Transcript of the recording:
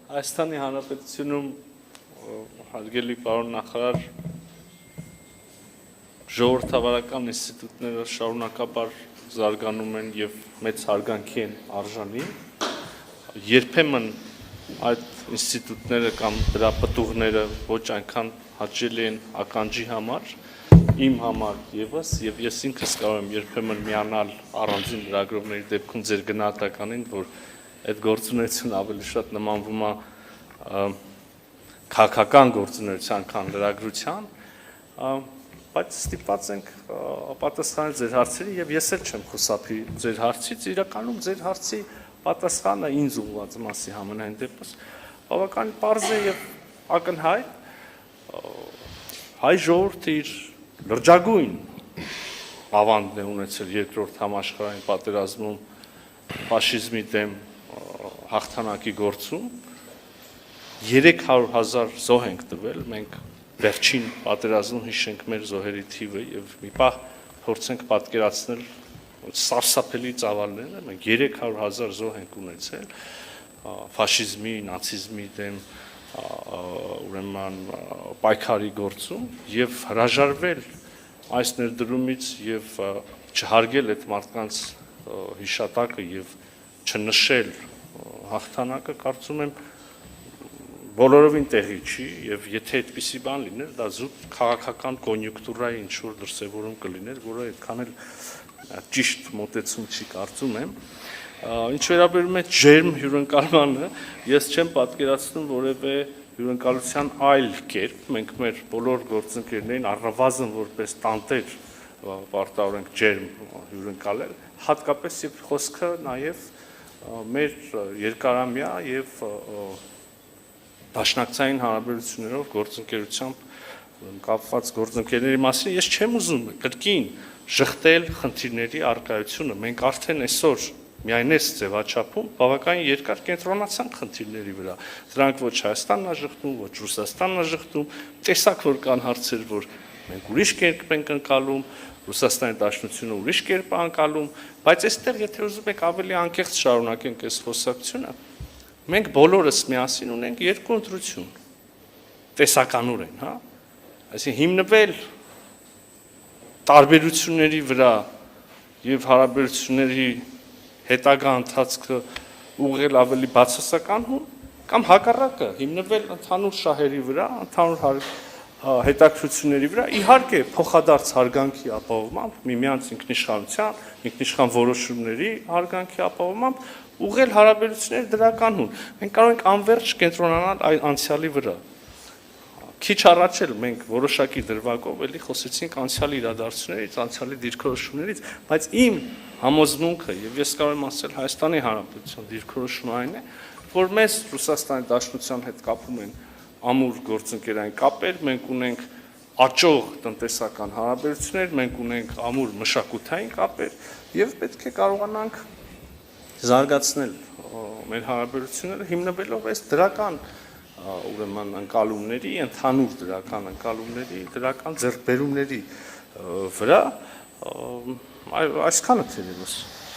Հայաստանի Հանրապետությունում հարգելի պարոն նախարար ժողովրդավարական ինստիտուտները շարունակաբար զարգանում են եւ մեծ հարգանքի են արժանի երբեմն այդ ինստիտուտները կամ դրա պտուղները ոչ այնքան հաճելի են ականջի համար իմ համար եւս եւ ես ինքս կարող եմ երբեմն միանալ առանձին լրագրողների դեպքում ձեր գնահատականին որ այդ գործունեությունը ավելի շատ նմանվում է քաղաքական գործունեության քան լրագրության բայց ստիպված ենք պատասխանել ձեր հարցերի եւ ես էլ չեմ խուսափի ձեր հարցից իրականում ձեր հարցի պատասխանը ինձ ուղղված մասի համենայն դեպս բավական պարզ է եւ ակնհայտ հայ ժողովուրդը իր լրջագույն ավանդն է ունեցել երկրորդ համաշխարհային պատերազմում ֆաշիզմի դեմ հաղթանակի գործում 300,000 զոհ ենք տվել մենք վերջին պատերազմում հիշենք մեր զոհերի թիվը եւ մի պահ փորձենք պատկերացնել սարսափելի ծավալները մենք 300,000 զոհ ենք ունեցել ֆաշիզմի, նացիզմի դեմ ուրեմն պայքարի գործում եւ հրաժարվել այս ներդրումից եւ չհարգել այդ մարդկանց հիշատակը եւ չնշել հաղթանակը կարծում եմ բոլորովին տեղի չի եւ եթե այդպիսի բան լիներ դա զուտ քաղաքական կոնյունկտուրայի ինչ որ դրսևորում կլիներ որը այդքան էլ ճիշտ մոտեցում չի կարծում եմ ինչ վերաբերում է ջերմ հյուրընկալմանը ես չեմ պատկերացնում որևէ հյուրընկալության այլ կերպ մենք մեր բոլոր գործընկերներին առնվազն որպես տանտեր պարտավորենք ջերմ հյուրընկալել հատկապես եւ խոսքը նաեւ մեր երկարամյա եւ դաշնակցային հարաբերություններով գործընկերությամբ կապված գործընկերների մասին ես չեմ ուզում կրկին շղթել խնդիրների արկայությունը մենք արդեն այսօր միայն այս ձևաչափում բավական երկար կենտրոնացան խնդիրների վրա դրանք ոչ Հայաստանն է ժխտում ոչ Ռուսաստանն է ժխտում տեսակ որ կան հարցեր որ մենք ուրիշ կերպ ենք ընկալում Ռուսաստանի Դաշնությունը ուրիշ կերպ է ընկալում բայց այստեղ եթե ուզում եք ավելի անկեղծ շարունակենք այս խոսակցությունը մենք բոլորս միասին ունենք երկու ընտրություն տեսականորեն հա այսինքն հիմնվել տարբերությունների վրա եւ հարաբերությունների հետագա ընթացքը ուղղել ավելի բացասական կամ հակառակը հիմնվել ընդհանուր շահերի վրա ընդհանուր հետաքրությունների վրա իհարկե փոխադարձ հարգանքի ապահովմամբ միմյանց ինքնիշխանության ինքնիշխան որոշումների հարգանքի ապահովմամբ ուղղել հարաբերությունները դրականուն մենք կարող ենք անվերջ կենտրոնանալ այդ անցյալի վրա քիչ առաջ էլ մենք որոշակի դրվագով էլի խոսեցինք անցյալի իրադարձություններից անցյալի դիրքորոշումներից բայց իմ համոզմունքը եւ ես կարող եմ ասել Հայաստանի Հանրապետության դիրքորոշումը այն է որ մեզ Ռուսաստանի Դաշնության հետ կապում են ամուր գործընկերային կապեր մենք ունենք աճող տնտեսական հարաբերություններ մենք ունենք ամուր մշակութային կապեր եւ պետք է կարողանանք զարգացնել մեր հարաբերությունները հիմնվելով այս դրական ուրեմն ընկալումների ընդհանուր դրական ընկալումների դրական ձեռքբերումների վրա այսքանը թերևս